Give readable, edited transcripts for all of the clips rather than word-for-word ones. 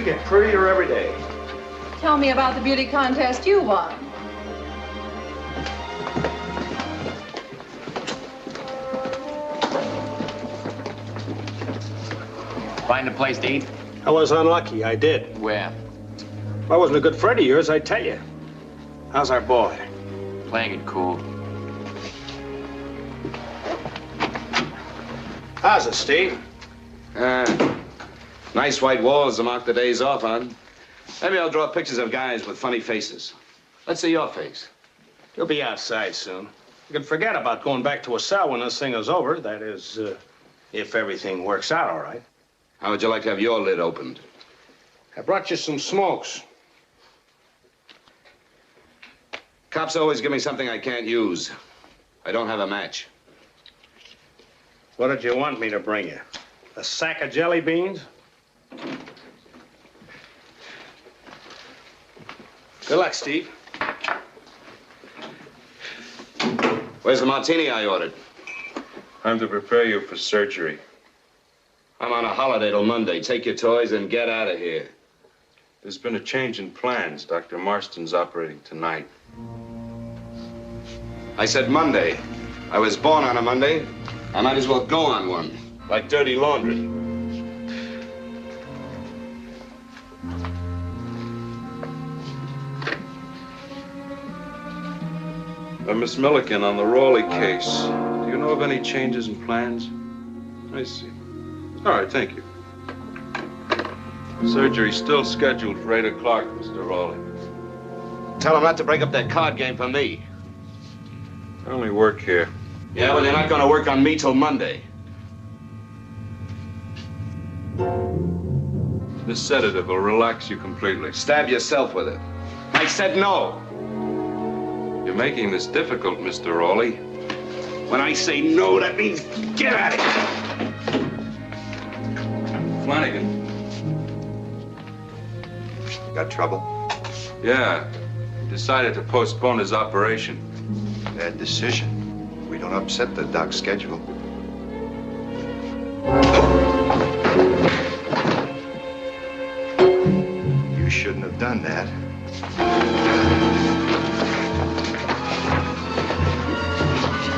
get prettier every day. Tell me about the beauty contest you won. Find a place to eat? I was unlucky, I did. Where? If I wasn't a good friend of yours, I'd tell you. How's our boy? Playing it cool. How's it, Steve? Nice white walls to mark the days off on. Maybe I'll draw pictures of guys with funny faces. Let's see your face. You'll be outside soon. You can forget about going back to a cell when this thing is over. That is, if everything works out all right. How would you like to have your lid opened? I brought you some smokes. Cops always give me something I can't use. I don't have a match. What did you want me to bring you? A sack of jelly beans? Good luck, Steve. Where's the martini I ordered? I'm to prepare you for surgery. I'm on a holiday till Monday. Take your toys and get out of here. There's been a change in plans. Dr. Marston's operating tonight. I said Monday. I was born on a Monday. I might as well go on one. Like dirty laundry. Miss Milliken, on the Raleigh case, do you know of any changes in plans? I see. All right, thank you. Surgery's still scheduled for 8 o'clock, Mr. Raleigh. Tell them not to break up that card game for me. I only work here. Yeah, well, they're not going to work on me till Monday. This sedative will relax you completely. Stab yourself with it. I said no. You're making this difficult, Mr. Raleigh. When I say no, that means get out of here. Flanagan. Got trouble? Yeah. He decided to postpone his operation. Bad decision. We don't upset the doc's schedule. You shouldn't have done that.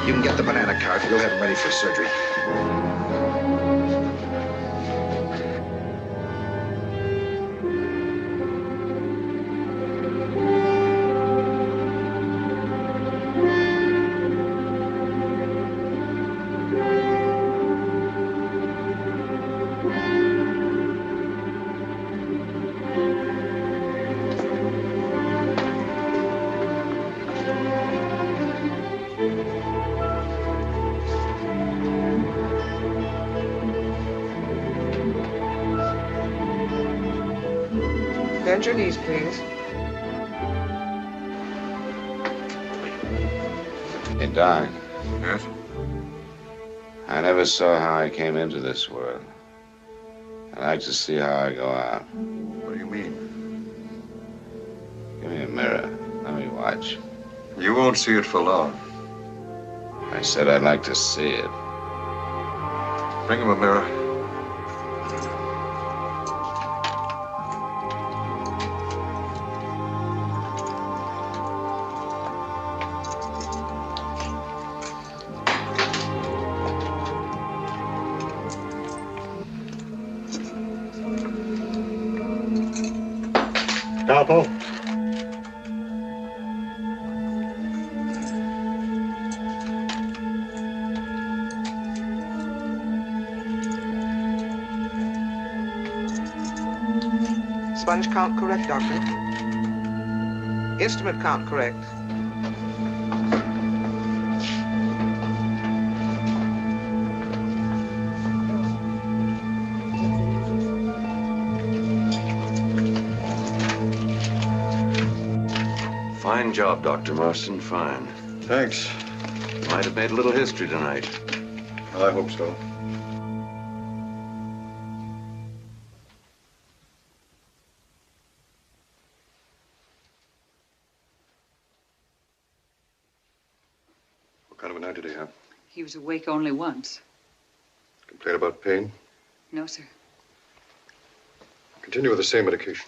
You can get the banana cart. We'll have him ready for surgery. Bend your knees, please. Hey, Doc. Yes? I never saw how I came into this world. I'd like to see how I go out. What do you mean? Give me a mirror. Let me watch. You won't see it for long. I said I'd like to see it. Bring him a mirror. Capo? Sponge count correct, Doctor. Instrument count correct. Fine job, Dr. Marston, fine. Thanks. Might have made a little history tonight. Well, I hope so. What kind of a night did he have? He was awake only once. Complain about pain? No, sir. Continue with the same medication.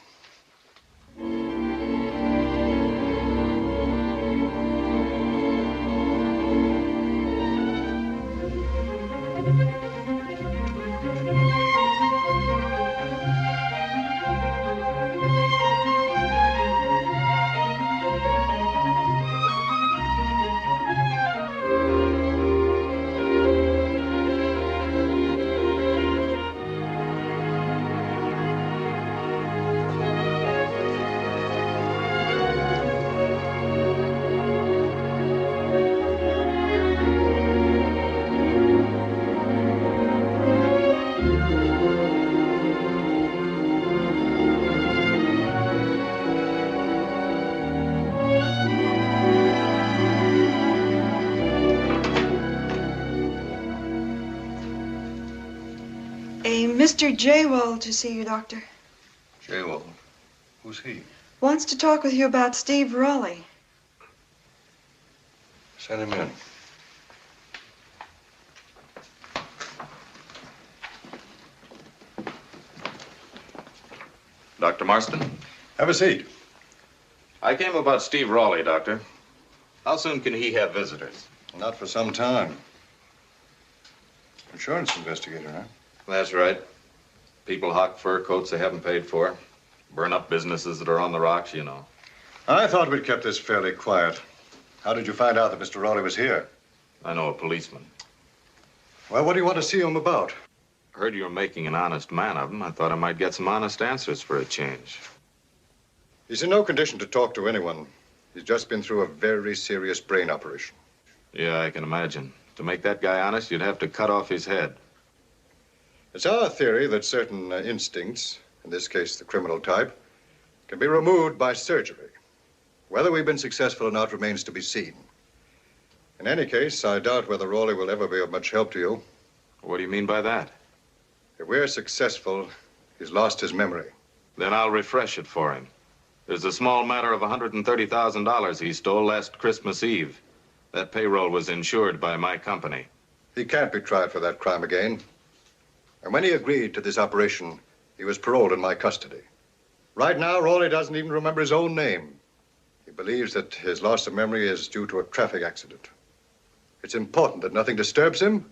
Mr. Jaywald to see you, Doctor. Jaywald? Who's he? Wants to talk with you about Steve Raleigh. Send him in. Dr. Marston? Have a seat. I came about Steve Raleigh, Doctor. How soon can he have visitors? Not for some time. Insurance investigator, huh? That's right. People hawk fur coats they haven't paid for. Burn up businesses that are on the rocks, you know. I thought we'd kept this fairly quiet. How did you find out that Mr. Raleigh was here? I know a policeman. Well, what do you want to see him about? Heard you were making an honest man of him. I thought I might get some honest answers for a change. He's in no condition to talk to anyone. He's just been through a very serious brain operation. Yeah, I can imagine. To make that guy honest, you'd have to cut off his head. It's our theory that certain instincts, in this case the criminal type, can be removed by surgery. Whether we've been successful or not remains to be seen. In any case, I doubt whether Raleigh will ever be of much help to you. What do you mean by that? If we're successful, he's lost his memory. Then I'll refresh it for him. There's a small matter of $130,000 he stole last Christmas Eve. That payroll was insured by my company. He can't be tried for that crime again. And when he agreed to this operation, he was paroled in my custody. Right now, Raleigh doesn't even remember his own name. He believes that his loss of memory is due to a traffic accident. It's important that nothing disturbs him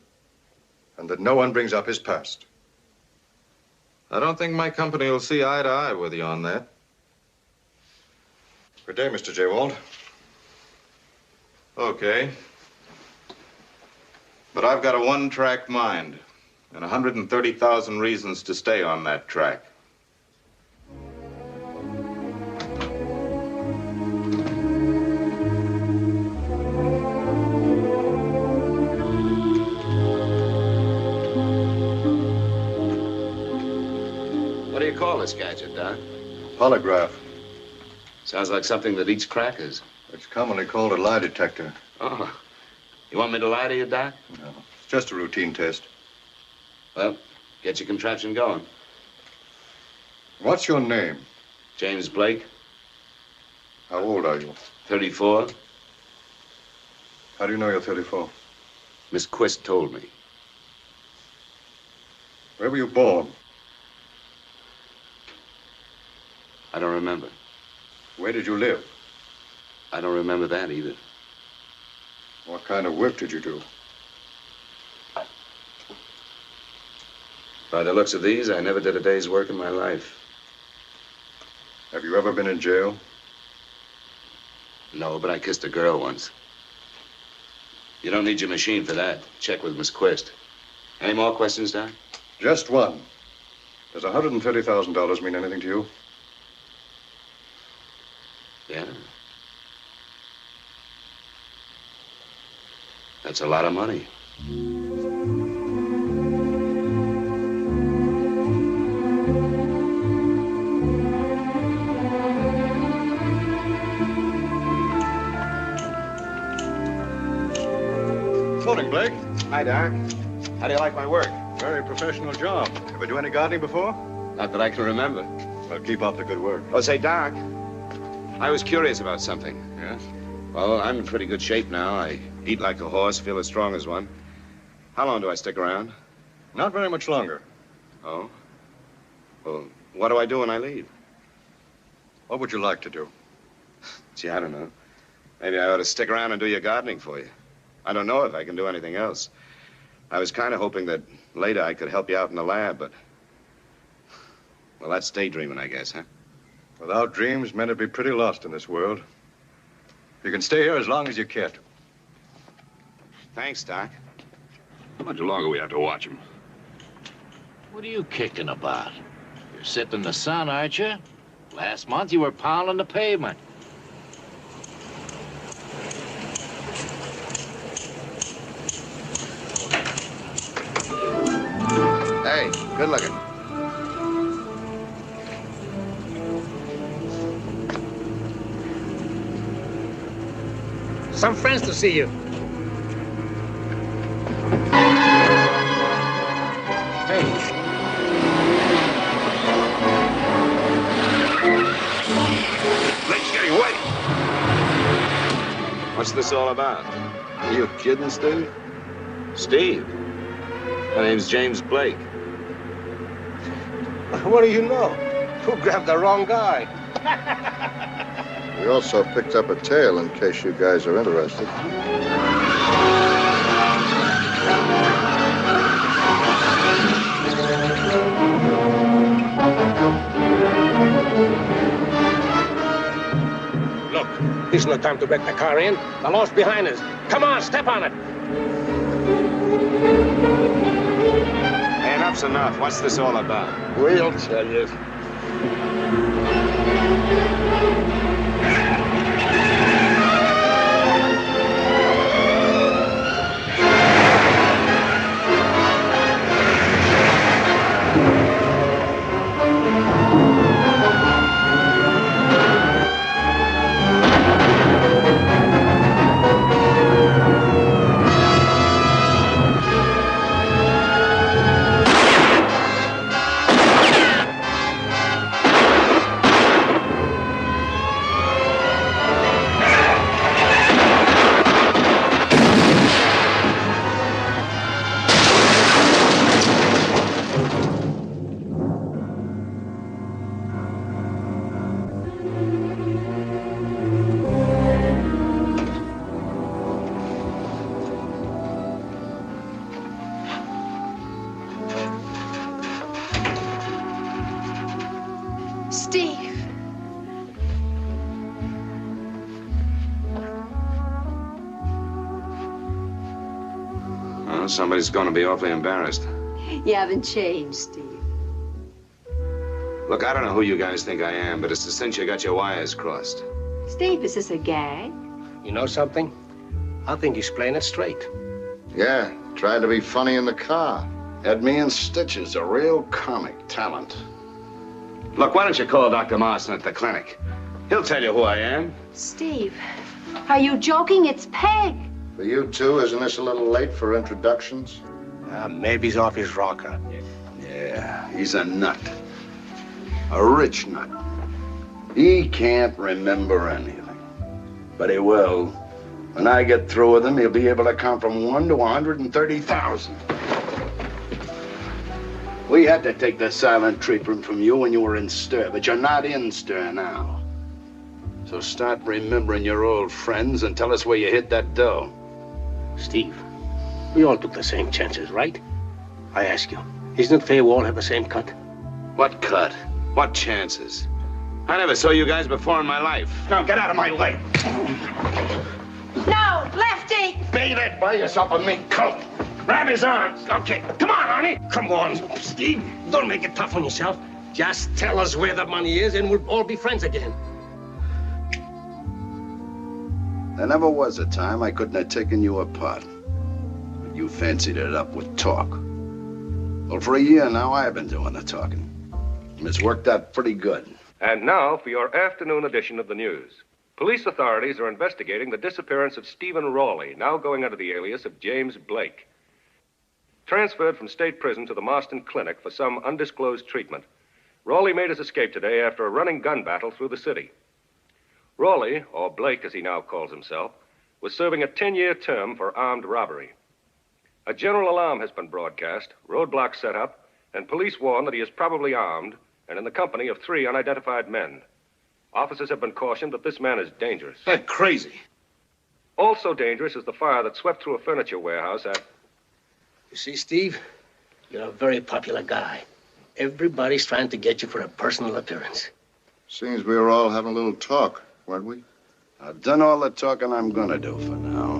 and that no one brings up his past. I don't think my company will see eye to eye with you on that. Good day, Mr. Jaywald. Okay. But I've got a one-track mind and 130,000 reasons to stay on that track. What do you call this gadget, Doc? Polygraph. Sounds like something that eats crackers. It's commonly called a lie detector. Oh. You want me to lie to you, Doc? No, it's just a routine test. Well, get your contraption going. What's your name? James Blake. How old are you? 34. How do you know you're 34? Miss Quist told me. Where were you born? I don't remember. Where did you live? I don't remember that either. What kind of work did you do? By the looks of these, I never did a day's work in my life. Have you ever been in jail? No, but I kissed a girl once. You don't need your machine for that. Check with Miss Quist. Any more questions, Doc? Just one. Does $130,000 mean anything to you? Yeah. That's a lot of money. Morning, Blake. Hi, Doc. How do you like my work? Very professional job. Ever do any gardening before? Not that I can remember. Well, keep up the good work. Oh, say, Doc, I was curious about something. Yes? Well, I'm in pretty good shape now. I eat like a horse, feel as strong as one. How long do I stick around? Not very much longer. Oh? Well, What do I do when I leave? What would you like to do? Gee, I don't know. Maybe I ought to stick around and do your gardening for you. I don't know if I can do anything else. I was kind of hoping that later I could help you out in the lab, but... Well, that's daydreaming, I guess, huh? Without dreams, men would be pretty lost in this world. You can stay here as long as you care to. Thanks, Doc. How much longer we have to watch him? What are you kicking about? You're sitting in the sun, aren't you? Last month you were pounding the pavement. Hey, good looking. Some friends to see you. Hey. Blake's getting away. What's this all about? Are you kidding, Steve? Steve? My name's James Blake. What do you know? Who grabbed the wrong guy? We also picked up a tail in case you guys are interested. Look, this is no time to break the car in. The law's behind us. Come on, step on it. Hey, enough's enough. What's this all about? We'll tell you. Steve. Well, somebody's going to be awfully embarrassed. You haven't changed, Steve. Look, I don't know who you guys think I am, but it's a cinch you got your wires crossed. Steve, is this a gag? You know something? I think he's playing it straight. Yeah, tried to be funny in the car. Had me in stitches, a real comic talent. Look, why don't you call Dr. Marston at the clinic? He'll tell you who I am. Steve, are you joking? It's Peg. For you two, isn't this a little late for introductions? Maybe he's off his rocker. Yeah, he's a nut. A rich nut. He can't remember anything. But he will. When I get through with him, he'll be able to count from 1 to 130,000. We had to take the silent treatment from you when you were in stir, but you're not in stir now. So start remembering your old friends and tell us where you hid that dough. Steve, we all took the same chances, right? I ask you, isn't it fair we all have the same cut? What cut? What chances? I never saw you guys before in my life. Now get out of my way. No, Lefty! Beat it by yourself a mink coat. Grab his arms. Okay, come on, Arnie. Come on, Steve. Don't make it tough on yourself. Just tell us where the money is and we'll all be friends again. There never was a time I couldn't have taken you apart. But you fancied it up with talk. Well, for a year now, I've been doing the talking. And it's worked out pretty good. And now for your afternoon edition of the news. Police authorities are investigating the disappearance of Stephen Raleigh, now going under the alias of James Blake. Transferred from state prison to the Marston Clinic for some undisclosed treatment, Raleigh made his escape today after a running gun battle through the city. Raleigh, or Blake as he now calls himself, was serving a 10-year term for armed robbery. A general alarm has been broadcast, roadblocks set up, and police warn that he is probably armed and in the company of 3 unidentified men. Officers have been cautioned that this man is dangerous. That's crazy. Also dangerous is the fire that swept through a furniture warehouse at... You see, Steve, you're a very popular guy. Everybody's trying to get you for a personal appearance. Seems we were all having a little talk, weren't we? I've done all the talking I'm gonna do for now.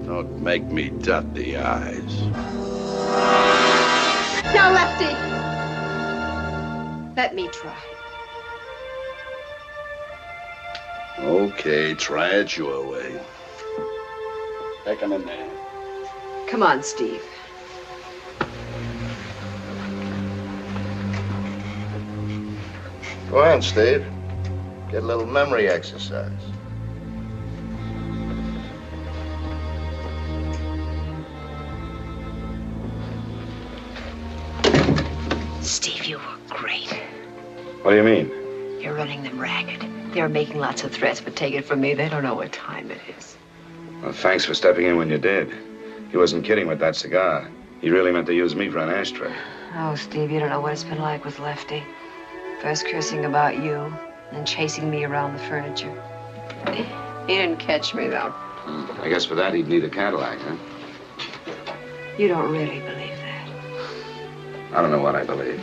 Don't make me dot the I's. Now, Lefty. Let me try. Okay, try it your way. Take him in there. Come on, Steve. Go on, Steve. Get a little memory exercise. Steve, you were great. What do you mean? You're running them ragged. They're making lots of threats, but take it from me, they don't know what time it is. Well, thanks for stepping in when you did. He wasn't kidding with that cigar. He really meant to use me for an ashtray. Oh, Steve, you don't know what it's been like with Lefty. First cursing about you, and chasing me around the furniture. He didn't catch me, though. I guess for that he'd need a Cadillac, huh? You don't really believe that. I don't know what I believe.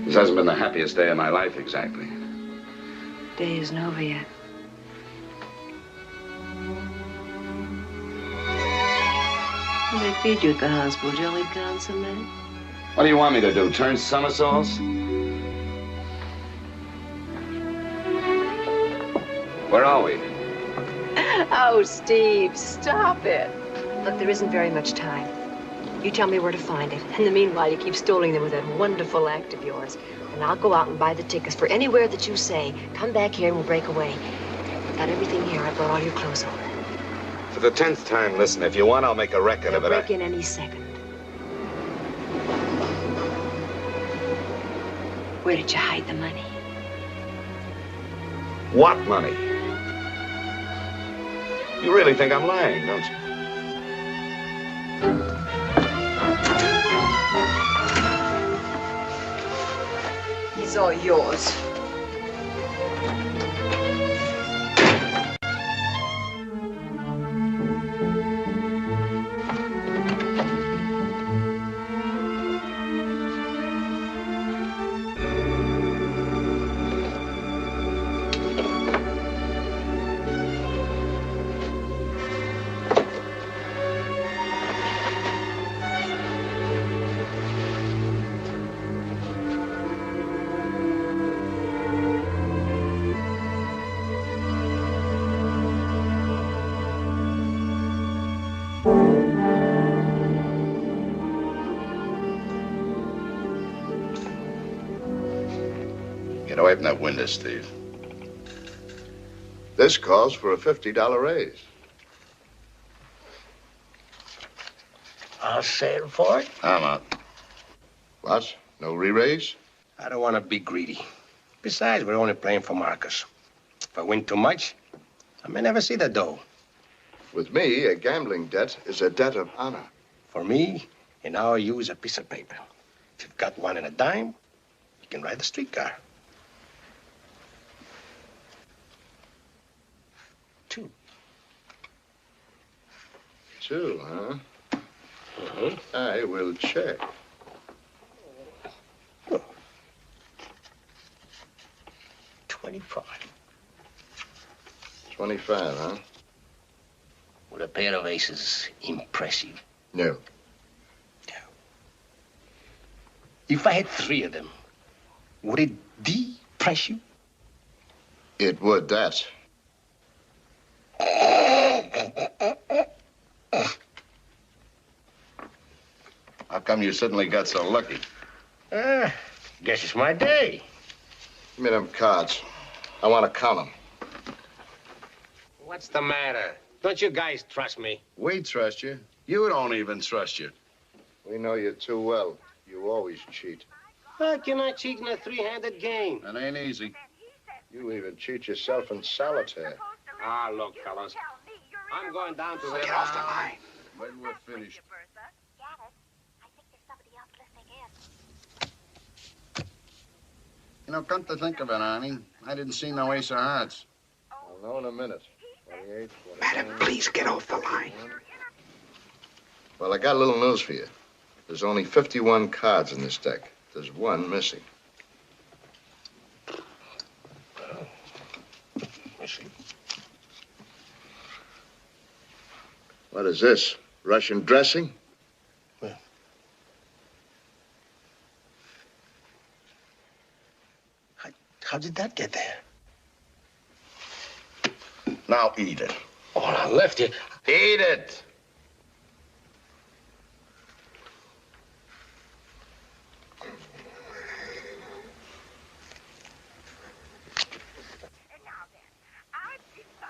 This hasn't been the happiest day of my life, exactly. Day isn't over yet. What do they feed you at the hospital? Jelly consomme? What do you want me to do, turn somersaults? Where are we? Oh, Steve, stop it. Look, there isn't very much time. You tell me where to find it. In the meanwhile, you keep stalling them with that wonderful act of yours. And I'll go out and buy the tickets for anywhere that you say. Come back here and we'll break away. Got everything here. I brought all your clothes over. For the 10th time, listen, if you want, I'll make a record of it. They'll break in any second. Where did you hide the money? What money? You really think I'm lying, don't you? It's all yours. Get away from that window, Steve. This calls for a $50 raise. I'll settle for it. I'm out. What? No re-raise? I don't want to be greedy. Besides, we're only playing for Marcus. If I win too much, I may never see the dough. With me, a gambling debt is a debt of honor. For me, an IOU is a piece of paper. If you've got one and a dime, you can ride the streetcar. 2. 2, huh? Uh-huh. I will check. Oh. 25. 25, huh? Would a pair of aces impress you? No. No. If I had 3 of them, would it depress you? It would that. How come you suddenly got so lucky? Guess it's my day. Give me them cards. I want to count them. What's the matter? Don't you guys trust me? We trust you. You don't even trust you. We know you too well. You always cheat. How can I cheat in a 3-handed game? That ain't easy. You even cheat yourself in solitaire. Ah, look, fellas. I'm going down to the... Get off the line. When we're finished. You know, come to think of it, Arnie, I didn't see no ace of hearts. I'll know in a minute. 28, Madam, please get off the line. Well, I got a little news for you. There's only 51 cards in this deck. There's one missing. Missing? What is this? Russian dressing? How did that get there? Now eat it. Oh, now, Lefty. Eat it.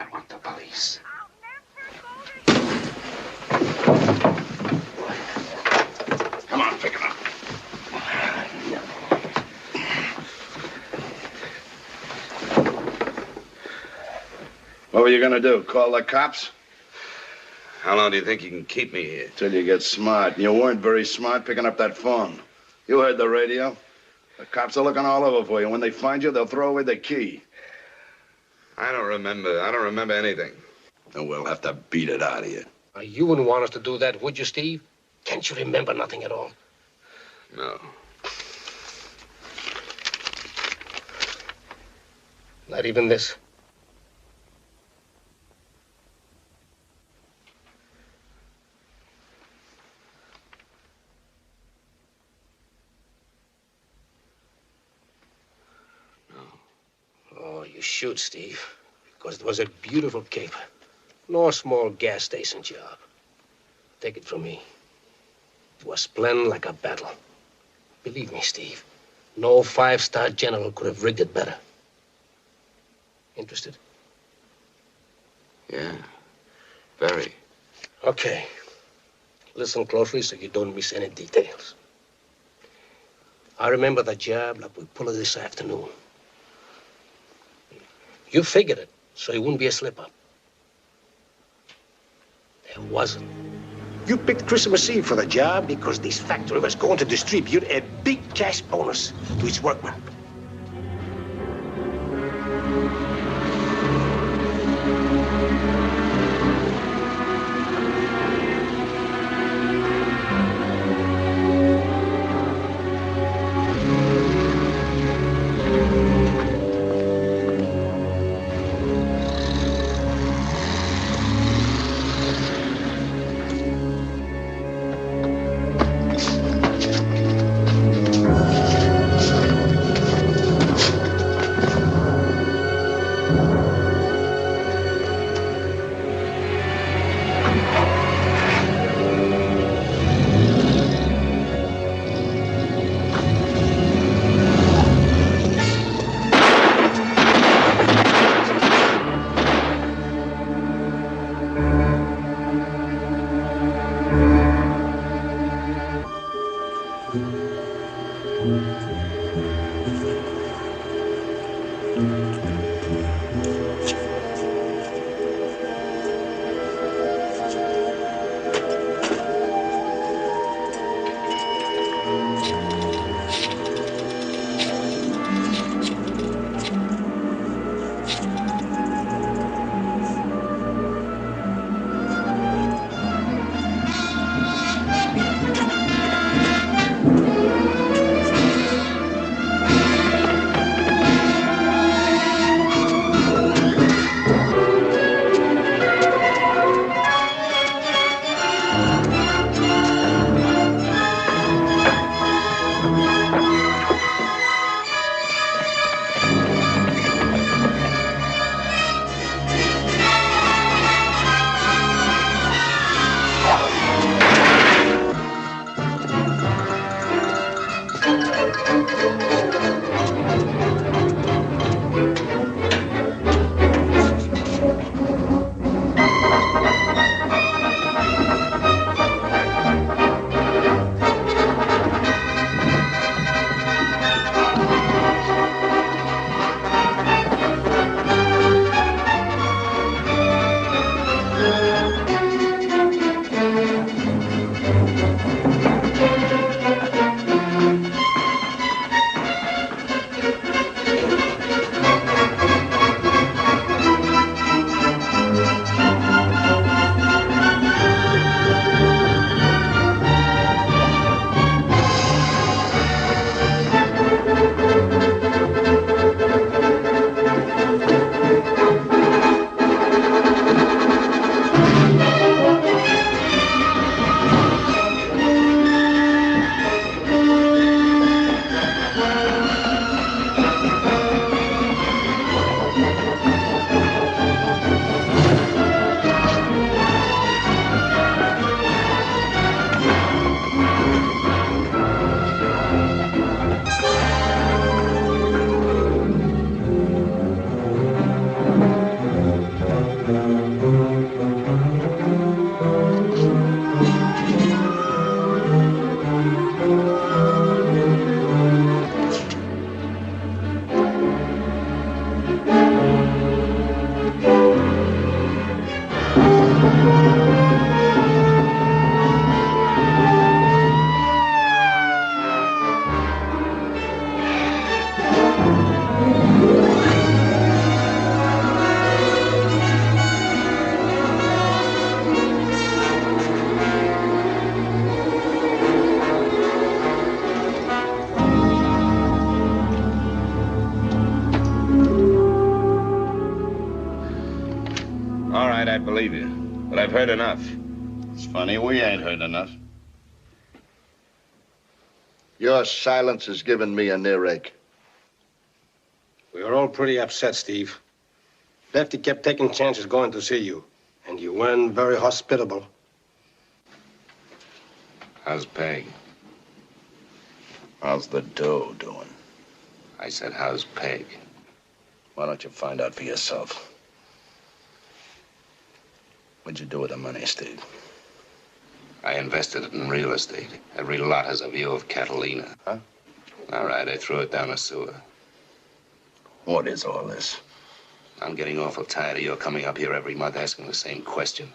I want the police. Come on, pick it up. What were you gonna do? Call the cops? How long do you think you can keep me here? Till you get smart. You weren't very smart picking up that phone. You heard the radio. The cops are looking all over for you. When they find you, they'll throw away the key. I don't remember anything. Then we'll have to beat it out of you. You wouldn't want us to do that, would you, Steve? Can't you remember nothing at all? No. Not even this. Oh, you should, Steve. Because it was a beautiful cape. No small gas station job. Take it from me. It was planned like a battle. Believe me, Steve, no five-star general could have rigged it better. Interested? Yeah, very. Okay. Listen closely so you don't miss any details. I remember the job like we pulled it this afternoon. You figured it, so it wouldn't be a slip-up. There wasn't. You picked Christmas Eve for the job because this factory was going to distribute a big cash bonus to its workmen. can't believe you, but I've heard enough. It's funny, we ain't heard enough. Your silence has given me an earache. We were all pretty upset, Steve. Lefty kept taking chances going to see you, and you weren't very hospitable. How's Peg? How's the dough doing? I said, how's Peg? Why don't you find out for yourself? What'd you do with the money, Steve? I invested it in real estate. Every lot has a view of Catalina. Huh? All right, I threw it down a sewer. What is all this? I'm getting awful tired of you coming up here every month asking the same question.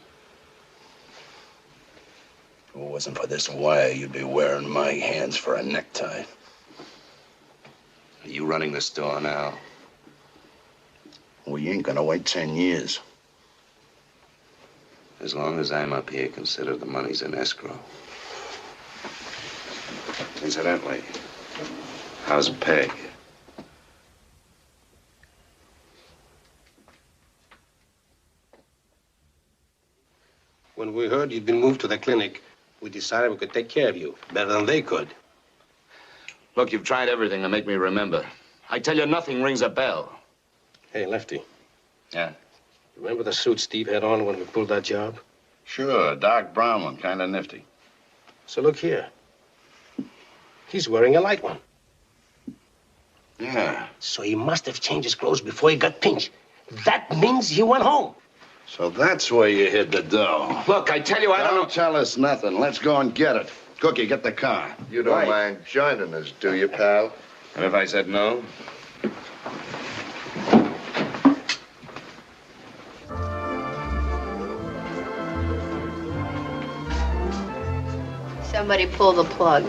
If it wasn't for this wire, you'd be wearing my hands for a necktie. Are you running the store now? We ain't gonna wait 10 years. As long as I'm up here, consider the money's in escrow. Incidentally, how's Peg? When we heard you'd been moved to the clinic, we decided we could take care of you better than they could. Look, you've tried everything to make me remember. I tell you, nothing rings a bell. Hey, Lefty. Yeah? Remember the suit Steve had on when we pulled that job? Sure, dark brown one, kind of nifty. So look here. He's wearing a light one. Yeah. So he must have changed his clothes before he got pinched. That means he went home. So that's where you hid the dough. Look, I tell you, I don't know. Don't tell us nothing. Let's go and get it. Cookie, get the car. You don't mind joining us, do you, pal? And if I said no? Somebody pull the plug.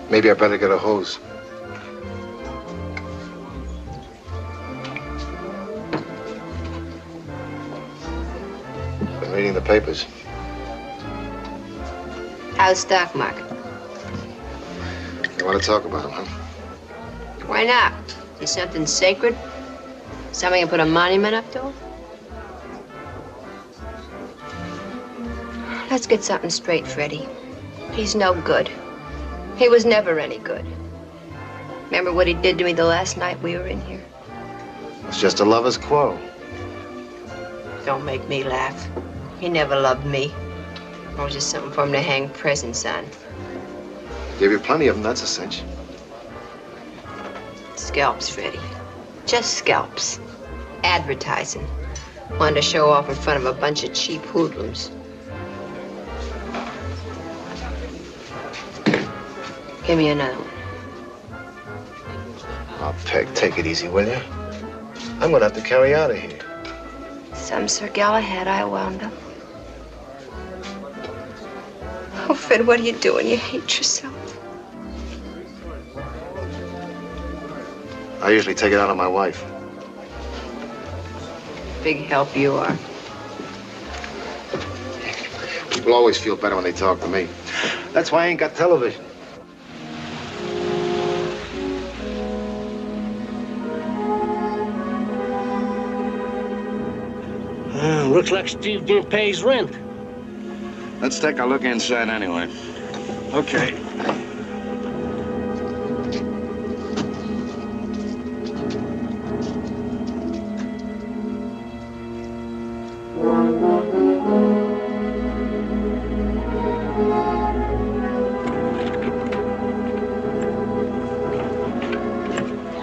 Maybe I better get a hose. Been reading the papers. How's stock market? You want to talk about them, huh? Why not? Is something sacred? Somebody can put a monument up to it? Let's get something straight, Freddie. He's no good. He was never any good. Remember what he did to me the last night we were in here? It's just a lover's quarrel. Don't make me laugh. He never loved me. Or was just something for him to hang presents on. Gave you plenty of them, that's a cinch. Scalps, Freddie. Just scalps. Advertising. Wanted to show off in front of a bunch of cheap hoodlums. Give me another one. Oh, Peg, take it easy, will you? I'm gonna have to carry out of here. Some Sir Galahad I wound up. Oh, Fred, what are you doing? You hate yourself. I usually take it out on my wife. Big help you are. People always feel better when they talk to me. That's why I ain't got television. Looks like Steve didn't pay his rent. Let's take a look inside anyway. Okay.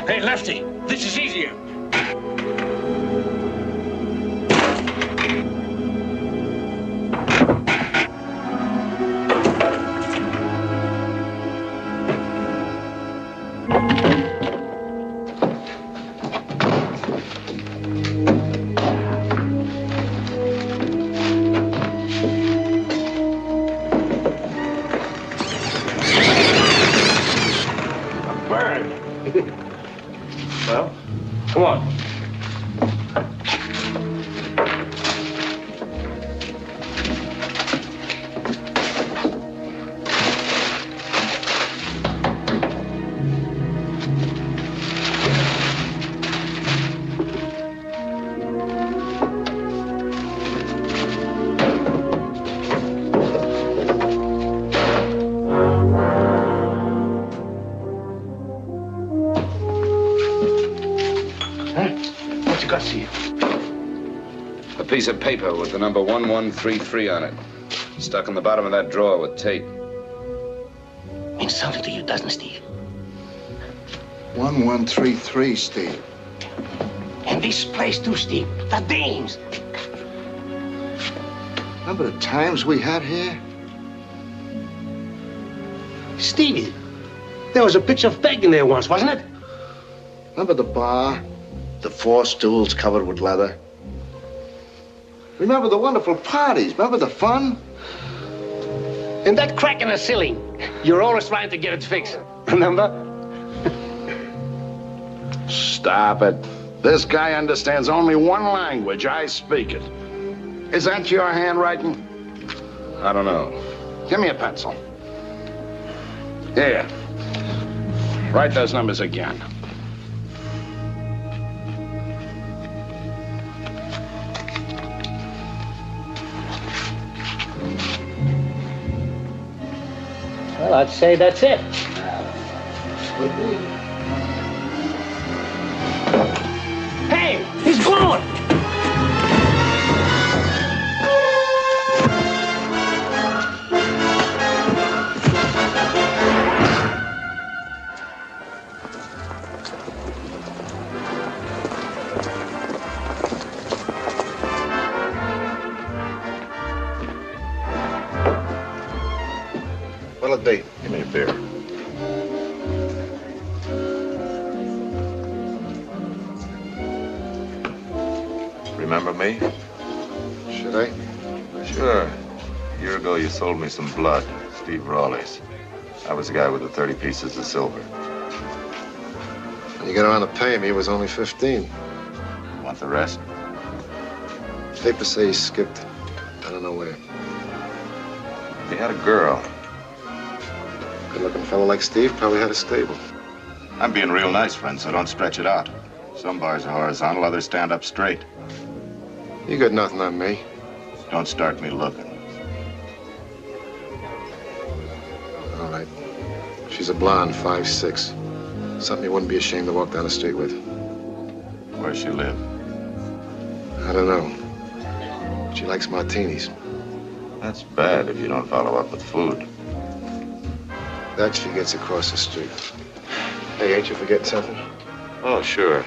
Hey, Lefty, this is easier. Well, come on. piece of paper with the number 1133 on it. Stuck in the bottom of that drawer with tape. Means something to you, doesn't it, Steve? 1133, Steve. And this place, too, Steve. The dames. Remember the times we had here? Stevie, there was a picture of Peg in there once, wasn't it? Remember the bar? The 4 stools covered with leather? Remember the wonderful parties? Remember the fun? And that crack in the ceiling. You're always trying to get it fixed. Remember? Stop it. This guy understands only one language. I speak it. Is that your handwriting? I don't know. Give me a pencil. Here. Write those numbers again. Well, I'd say that's it. Hey, he's gone! What'll it be? Give me a beer. Remember me? Should I? Sure. A year ago, you sold me some blood, Steve Rawley's. I was the guy with the 30 pieces of silver. When you got around to paying me, it was only 15. Want the rest? Papers say he skipped. I don't know where. He had a girl. Good-looking fellow like Steve probably had a stable. I'm being real nice, friend, so don't stretch it out. Some bars are horizontal, others stand up straight. You got nothing on me. Don't start me looking. All right. She's a blonde, 5'6". Something you wouldn't be ashamed to walk down the street with. Where's she live? I don't know. She likes martinis. That's bad if you don't follow up with food. That she gets across the street. Hey, ain't you forgetting something? Oh, sure.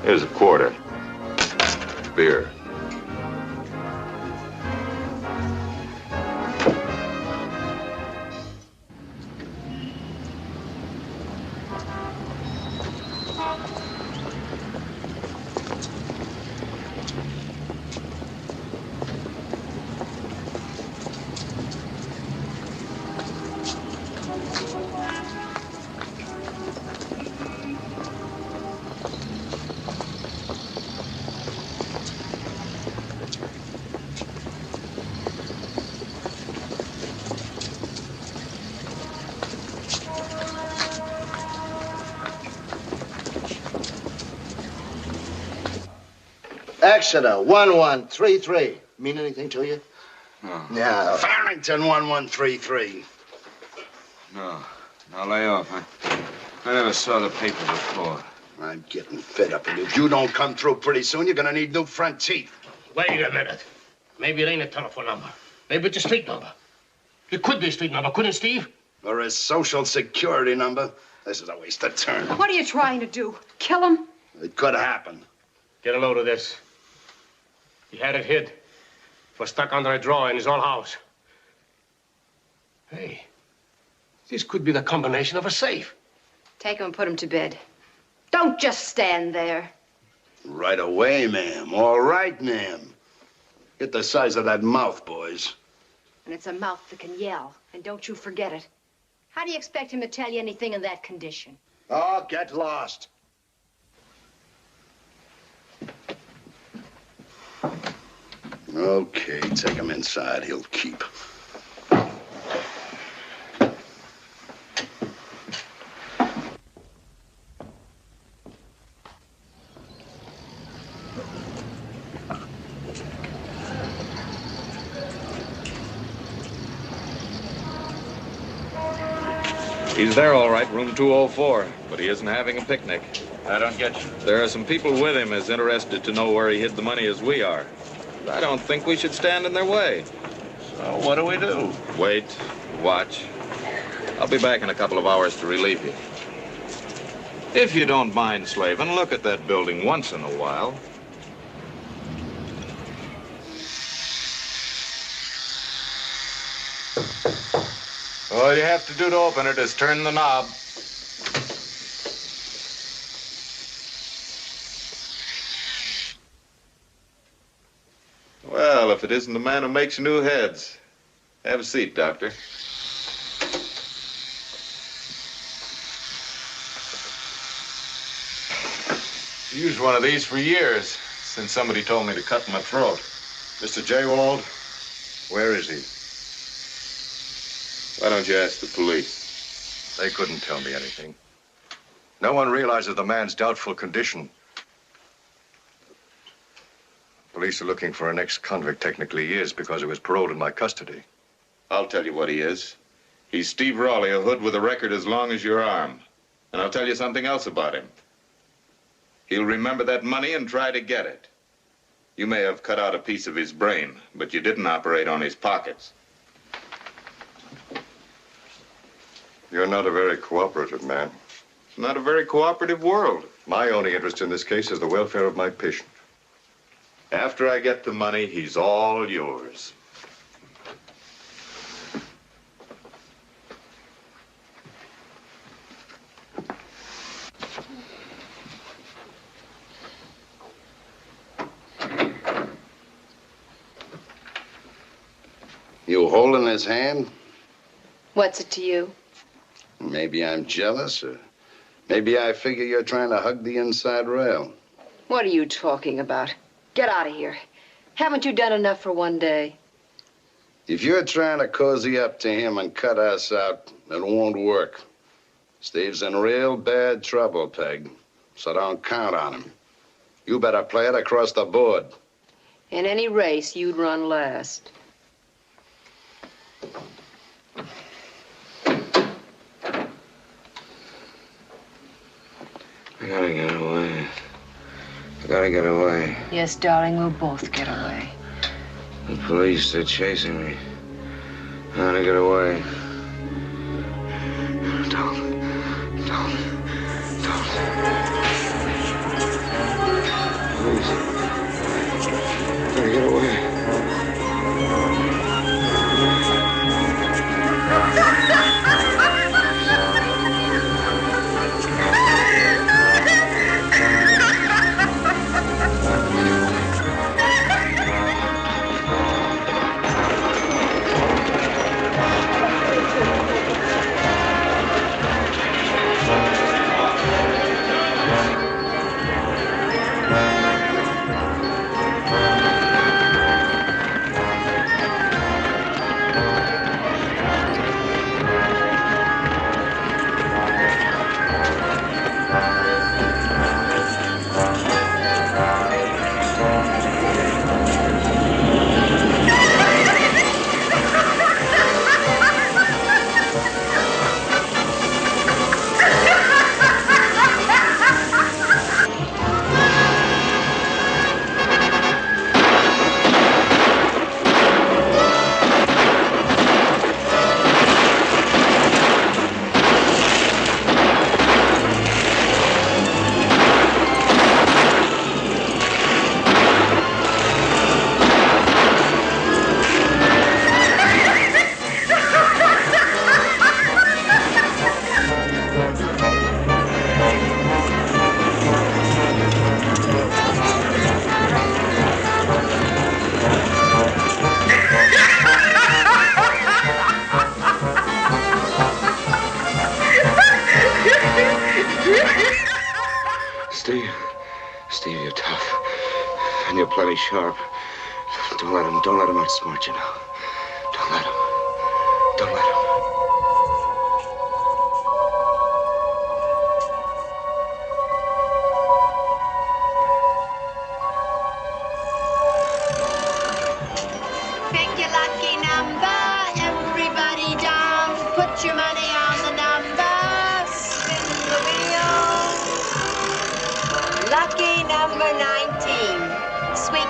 Here's a quarter. Beer. Exeter, 1133. Mean anything to you? No. Yeah. Farrington, 1133. No. Now lay off. I never saw the paper before. I'm getting fed up with you. If you don't come through pretty soon, you're gonna need new front teeth. Wait a minute. Maybe it ain't a telephone number. Maybe it's a street number. It could be a street number, couldn't it, Steve? Or his social security number. This is a waste of time. What are you trying to do? Kill him? It could happen. Get a load of this. He had it hid. It was stuck under a drawer in his own house. Hey, this could be the combination of a safe. Take him and put him to bed. Don't just stand there. Right away, ma'am. All right, ma'am. Get the size of that mouth, boys. And it's a mouth that can yell. And don't you forget it. How do you expect him to tell you anything in that condition? Oh, get lost. Okay, take him inside. He'll keep. He's there, all right, room 204, but he isn't having a picnic. I don't get you. There are some people with him as interested to know where he hid the money as we are. I don't think we should stand in their way. So what do we do? Wait, watch. I'll be back in a couple of hours to relieve you. If you don't mind, Slavin, look at that building once in a while. All you have to do to open it is turn the knob. Well, if it isn't the man who makes new heads. Have a seat, Doctor. Used one of these for years, since somebody told me to cut my throat. Mr. J. Wald, where is he? Why don't you ask the police? They couldn't tell me anything. No one realizes the man's doubtful condition. Police are looking for an ex-convict. Technically he is, because he was paroled in my custody. I'll tell you what he is. He's Steve Raleigh, a hood with a record as long as your arm. And I'll tell you something else about him. He'll remember that money and try to get it. You may have cut out a piece of his brain, but you didn't operate on his pockets. You're not a very cooperative man. It's not a very cooperative world. My only interest in this case is the welfare of my patient. After I get the money, he's all yours. You holding his hand? What's it to you? Maybe I'm jealous, or maybe I figure you're trying to hug the inside rail. What are you talking about? Get out of here. Haven't you done enough for one day? If you're trying to cozy up to him and cut us out, it won't work. Steve's in real bad trouble, Peg, so don't count on him. You better play it across the board. In any race, you'd run last. I gotta get away. I gotta get away. Yes, darling, we'll both get away. The police, they're chasing me. I gotta get away. Don't. Please. I gotta get away. Steve, you're tough. And you're plenty sharp. Don't let him outsmart you now. Don't let him. Pick your lucky number, everybody down. Put your money on the number. Spin the wheel.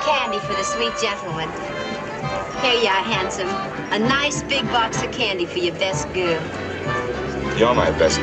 candy for the sweet gentleman. Here you are, handsome. A nice big box of candy for your best girl. You're my best.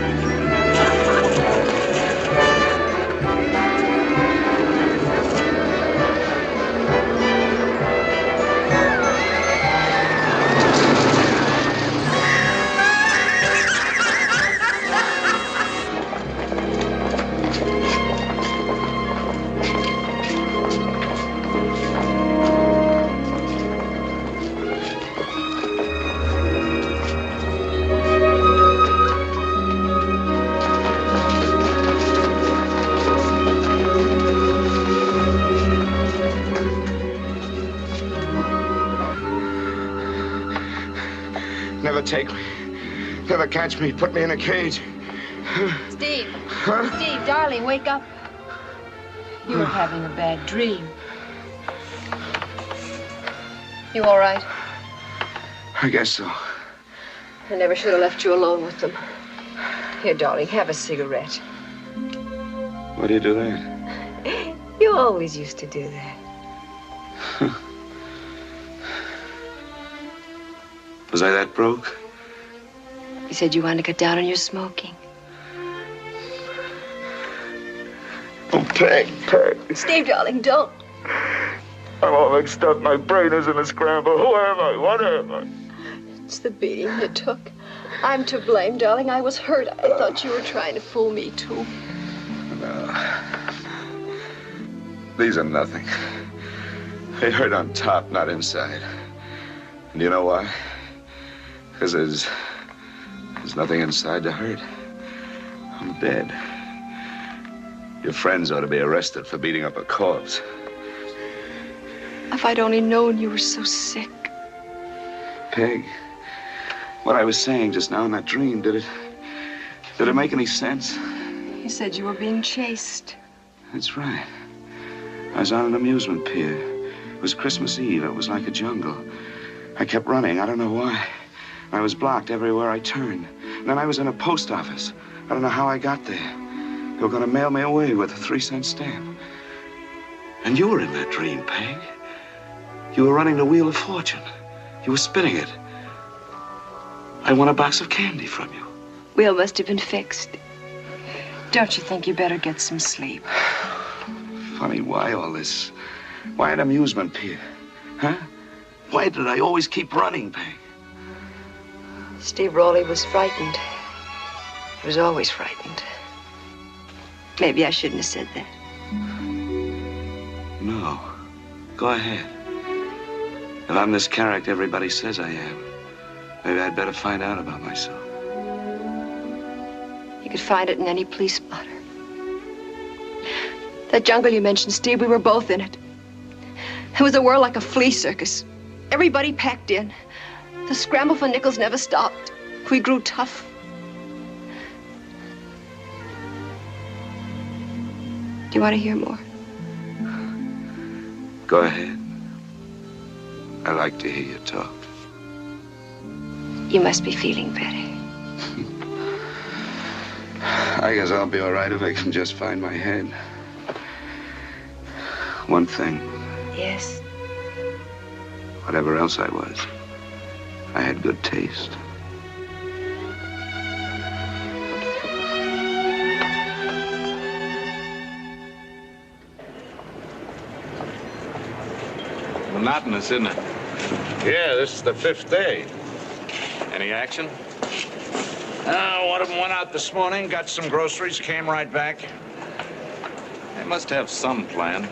Never take me. Never catch me. Put me in a cage. Steve. Steve, darling, wake up. You were having a bad dream. You all right? I guess so. I never should have left you alone with them. Here, darling, have a cigarette. Why do you do that? You always used to do that. Was I that broke? You said you wanted to cut down on your smoking. Oh, Peg. Steve, darling, don't. I'm all mixed up. My brain is in a scramble. Who am I? What am I? It's the beating you took. I'm to blame, darling. I was hurt. I thought you were trying to fool me, too. No. These are nothing. They hurt on top, not inside. And you know why? Because there's nothing inside to hurt. I'm dead. Your friends ought to be arrested for beating up a corpse. If I'd only known you were so sick. Peg, what I was saying just now in that dream, did it make any sense? You said you were being chased. That's right. I was on an amusement pier. It was Christmas Eve. It was like a jungle. I kept running. I don't know why. I was blocked everywhere I turned. And then I was in a post office. I don't know how I got there. They were going to mail me away with a 3-cent stamp. And you were in that dream, Peg. You were running the Wheel of Fortune. You were spinning it. I won a box of candy from you. Wheel must have been fixed. Don't you think you better get some sleep? Funny, why all this? Why an amusement pier? Huh? Why did I always keep running, Peg? Steve Rowley was frightened. He was always frightened. Maybe I shouldn't have said that. No. Go ahead. If I'm this character everybody says I am, maybe I'd better find out about myself. You could find it in any police spotter. That jungle you mentioned, Steve, we were both in it. It was a whirl like a flea circus. Everybody packed in. The scramble for nickels never stopped. We grew tough. Do you want to hear more? Go ahead. I like to hear you talk. You must be feeling better. I guess I'll be all right if I can just find my head. One thing. Yes? Whatever else I was, I had good taste. Monotonous, isn't it? Yeah, this is the 5th day. Any action? One of them went out this morning, got some groceries, came right back. They must have some plan.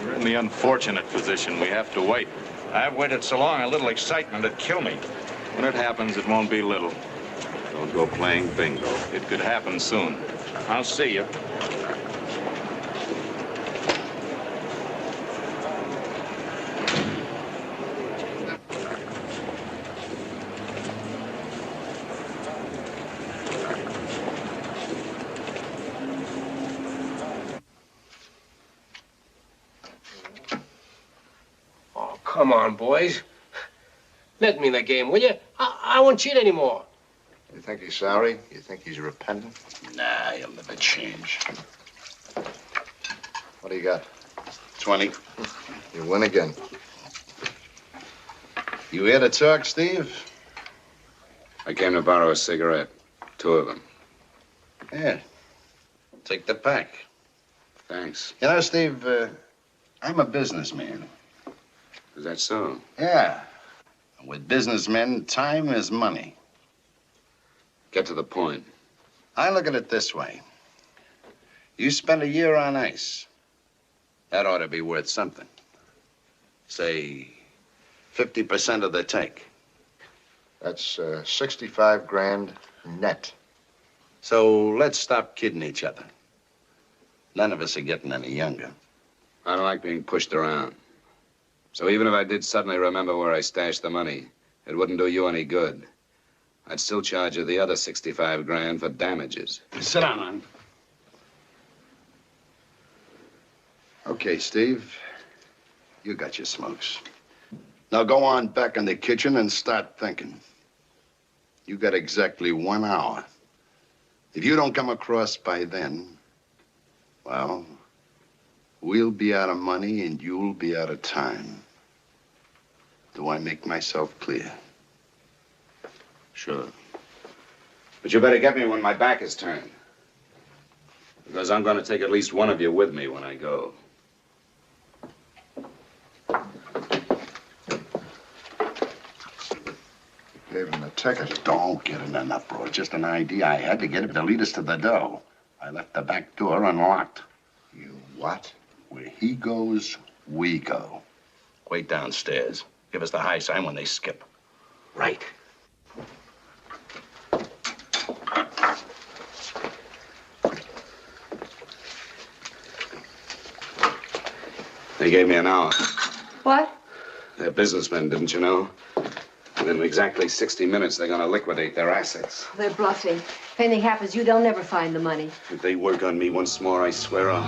We're in the unfortunate position we have to wait. I've waited so long, a little excitement would kill me. When it happens, it won't be little. Don't go playing bingo. It could happen soon. I'll see you. Come on, boys. Let me in the game, will you? I won't cheat anymore. You think he's sorry? You think he's repentant? Nah, he'll never change. What do you got? 20. You win again. You here to talk, Steve? I came to borrow a cigarette. 2 of them. Yeah. Take the pack. Thanks. You know, Steve, I'm a businessman. Is that so? Yeah. With businessmen, time is money. Get to the point. I look at it this way. You spend a year on ice. That ought to be worth something. Say, 50% of the take. That's 65 grand net. So let's stop kidding each other. None of us are getting any younger. I don't like being pushed around. So even if I did suddenly remember where I stashed the money, it wouldn't do you any good. I'd still charge you the other 65 grand for damages. Sit down, man. Okay, Steve. You got your smokes. Now go on back in the kitchen and start thinking. You got exactly 1 hour. If you don't come across by then, well, we'll be out of money and you'll be out of time. Do I make myself clear? Sure. But you better get me when my back is turned. Because I'm going to take at least one of you with me when I go. Gave him the ticket. Don't get in an uproar. Just an idea I had to get him to lead us to the dough. I left the back door unlocked. You what? Where he goes, we go. Wait downstairs. Give us the high sign when they skip. Right. They gave me an hour. What? They're businessmen, didn't you know? Within exactly 60 minutes, they're going to liquidate their assets. They're bluffing. If anything happens to you, they'll never find the money. If they work on me once more, I swear I'll...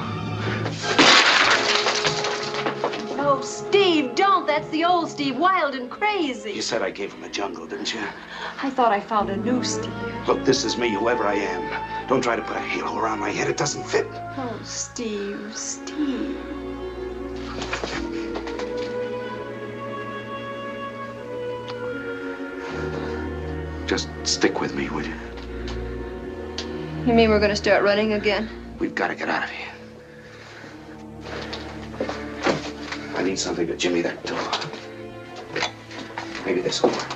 Oh, Steve, don't. That's the old Steve, wild and crazy. You said I came from the jungle, didn't you? I thought I found a new Steve. Look, this is me, whoever I am. Don't try to put a halo around my head. It doesn't fit. Oh, Steve, Steve. Just stick with me, will you? You mean we're going to start running again? We've got to get out of here. I need something to jimmy that door. Maybe this will work.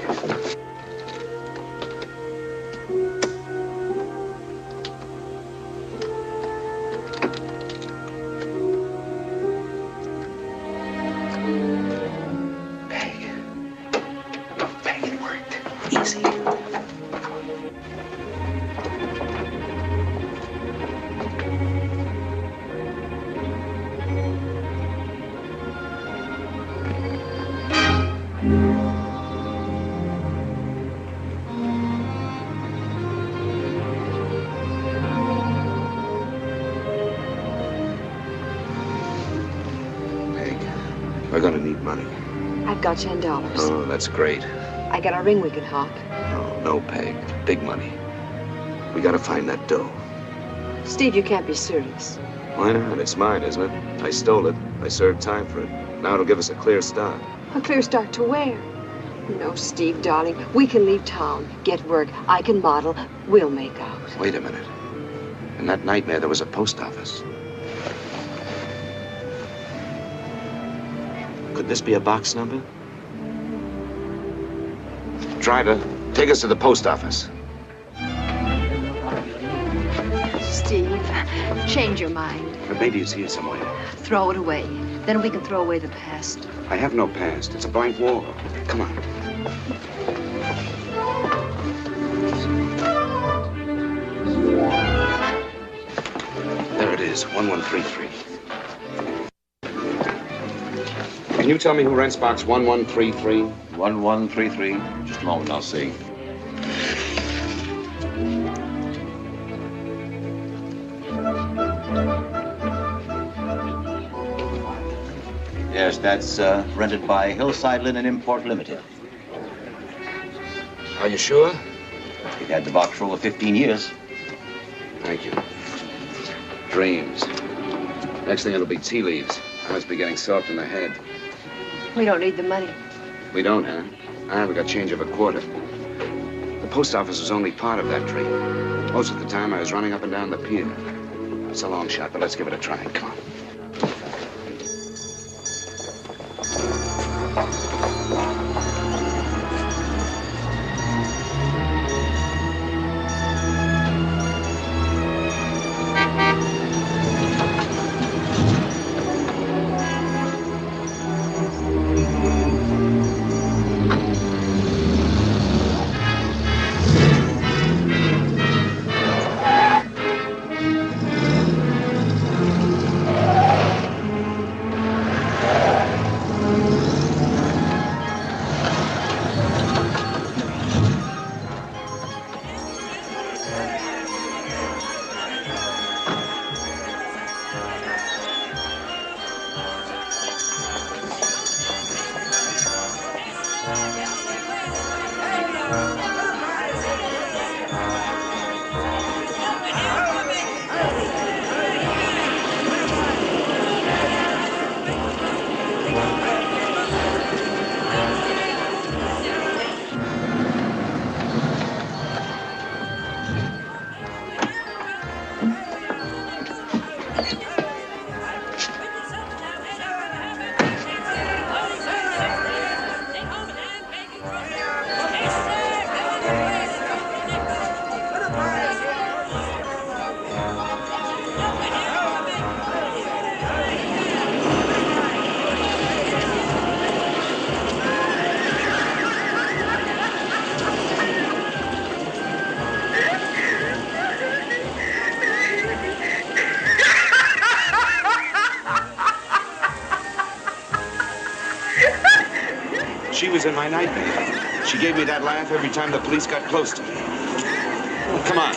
We're going to need money. I've got $10. Oh, that's great. I got a ring we can hawk. No, Peg. Big money. We got to find that dough. Steve, you can't be serious. Why not? It's mine, isn't it? I stole it. I served time for it. Now it'll give us a clear start. A clear start to where? No, Steve, darling. We can leave town, get work. I can model. We'll make out. Wait a minute. In that nightmare, there was a post office. Could this be a box number? Driver, take us to the post office. Steve, change your mind. But maybe it's here somewhere. Throw it away. Then we can throw away the past. I have no past. It's a blank wall. Come on. There it is, 1133. Can you tell me who rents box 1133? 1133. Just a moment, I'll see. Yes, that's rented by Hillside Linen Import Limited. Are you sure? We've had the box for over 15 years. Thank you. Dreams. Next thing it'll be tea leaves. I must be getting soft in the head. We don't need the money. We don't, huh? I haven't got change of a quarter. The post office was only part of that trade. Most of the time, I was running up and down the pier. It's a long shot, but let's give it a try. Come on. She was in my nightmare. She gave me that laugh every time the police got close to me. Come on.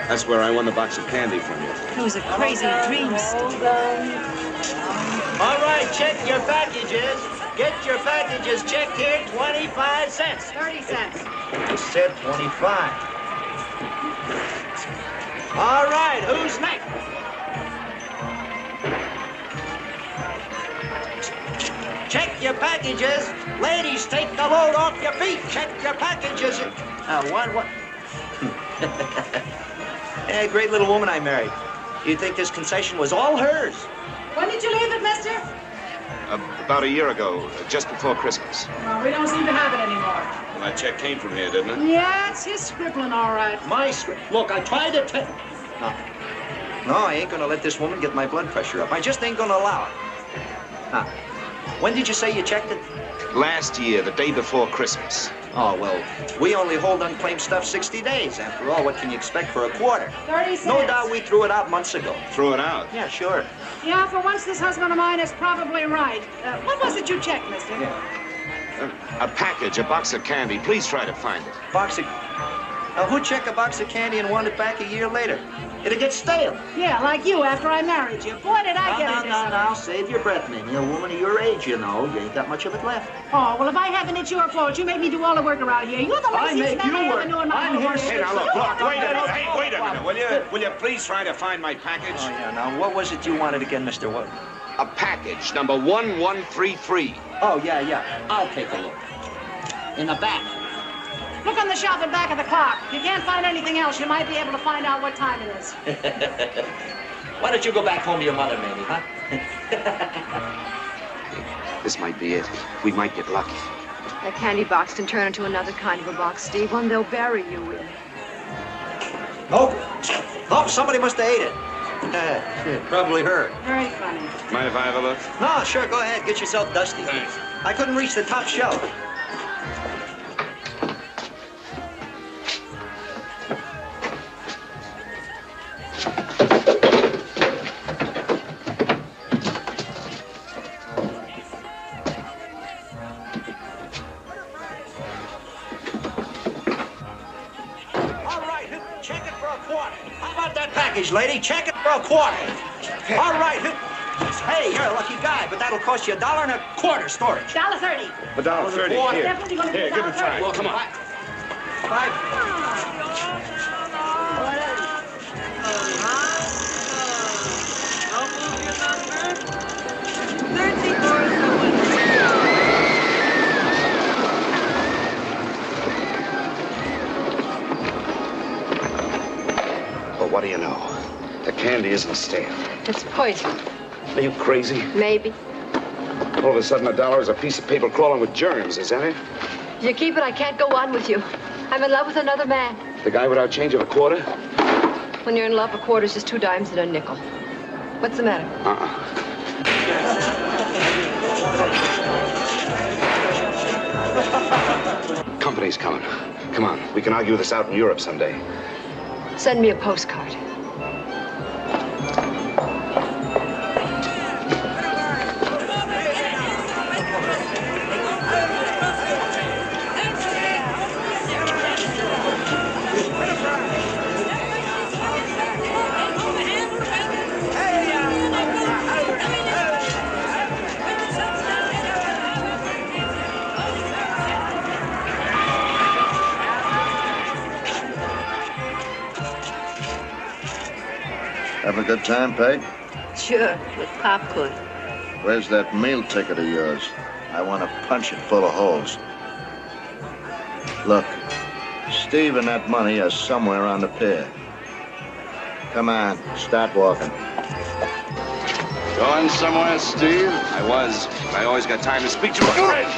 That's where I won the box of candy from you. It was a crazy dream, Steve. All right, check your packages. Get your packages checked here, 25 cents. 30 cents. I said 25. All right, who's next? Check your packages. Ladies, take the load off your feet. Check your packages. What? Hey, great little woman I married. You'd think this concession was all hers. When did you leave it, mister? About a year ago, just before Christmas. Well, we don't seem to have it anymore. Well, that check came from here, didn't it? Yeah, it's his scribbling, all right. My script. Look, I tried to tell... No, I ain't gonna let this woman get my blood pressure up. I just ain't gonna allow it. Huh. When did you say you checked it? Last year, the day before Christmas. Oh, well, we only hold unclaimed stuff 60 days. After all, what can you expect for a quarter? 30 cents. No doubt we threw it out months ago. Threw it out? Yeah, sure. Yeah, for once, this husband of mine is probably right. What was it you checked, mister? A package, a box of candy. Please try to find it. Box of... Now, who'd check a box of candy and want it back a year later? It'd get stale. Yeah, like you after I married you. Boy, did I get it. No. Save your breath, Mamie. A woman of your age, you know. You ain't got much of it left. Oh, well, if I haven't, it's your fault. You made me do all the work around here. You're the laziest man I ever knew in my whole life. Hey, now, look, wait a minute. Hey, wait a minute. Will you please try to find my package? Oh, yeah, now, what was it you wanted again, Mr. What? A package, number 1133. Oh, yeah. I'll take a look. In the back. Look on the shelf in back of the clock. If you can't find anything else, you might be able to find out what time it is. Why don't you go back home to your mother, Mamie, huh? This might be it. We might get lucky. That candy box can turn into another kind of a box, Steve, one they'll bury you in. Oh, somebody must have ate it. Probably her. Very funny. Mind if I have a look? No, sure, go ahead. Get yourself dusty. Thanks. I couldn't reach the top shelf. Lady, check it for a quarter. All right. Hey, you're a lucky guy, but that'll cost you $1.25 storage. $1.30. $1.30. Here. Definitely gonna be Here, give it a try. $1.30. Well, come on. Well, what do you know? The candy isn't stale. It's poison. Are you crazy? Maybe. All of a sudden, $1 is a piece of paper crawling with germs, is that it? If you keep it, I can't go on with you. I'm in love with another man. The guy without change of a quarter? When you're in love, a quarter's just 2 dimes and a nickel. What's the matter? Company's coming. Come on, we can argue this out in Europe someday. Send me a postcard. Having a good time, Peg? Sure, with popcorn. Where's that meal ticket of yours? I want to punch it full of holes. Look, Steve and that money are somewhere on the pier. Come on, start walking. Going somewhere, Steve? I was. I always got time to speak to a friend.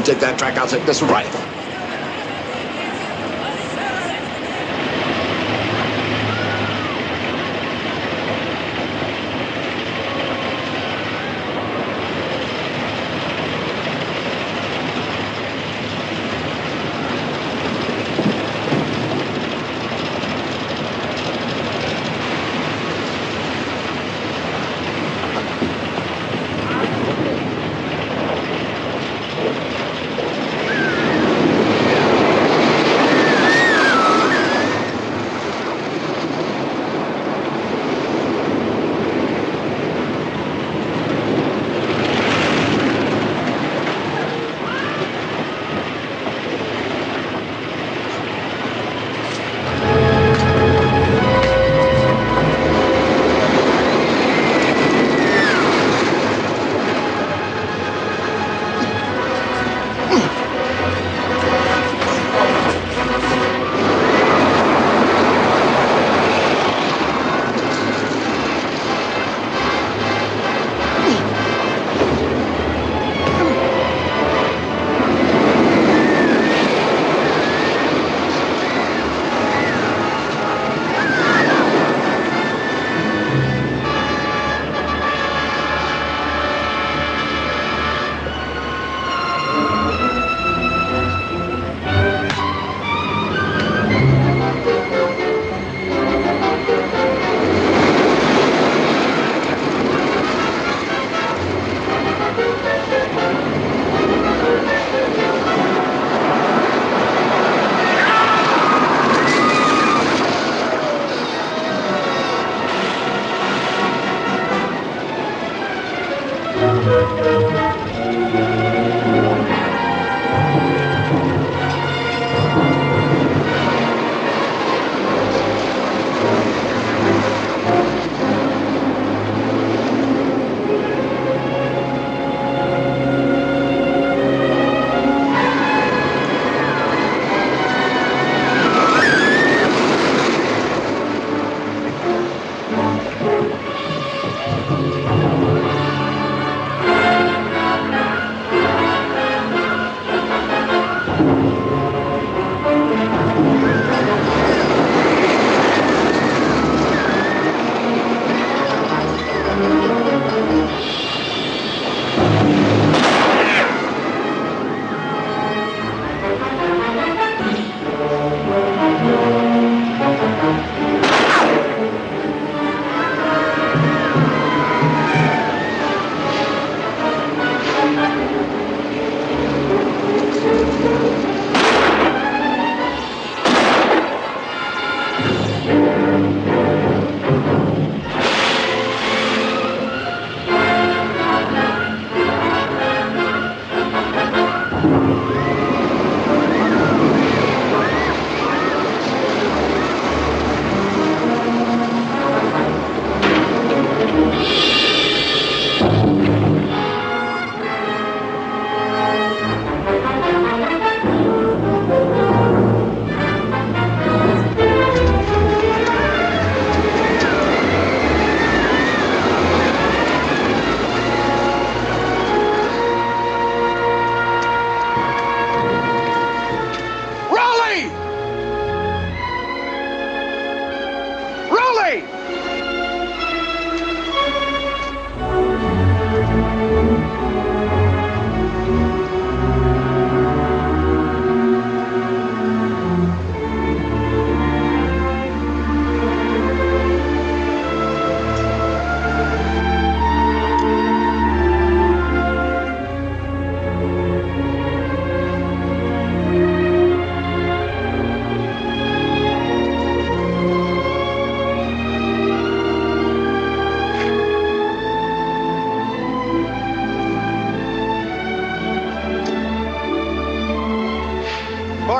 Take that track, I'll take this right.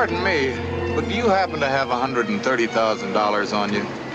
Pardon me, but do you happen to have $130,000 on you?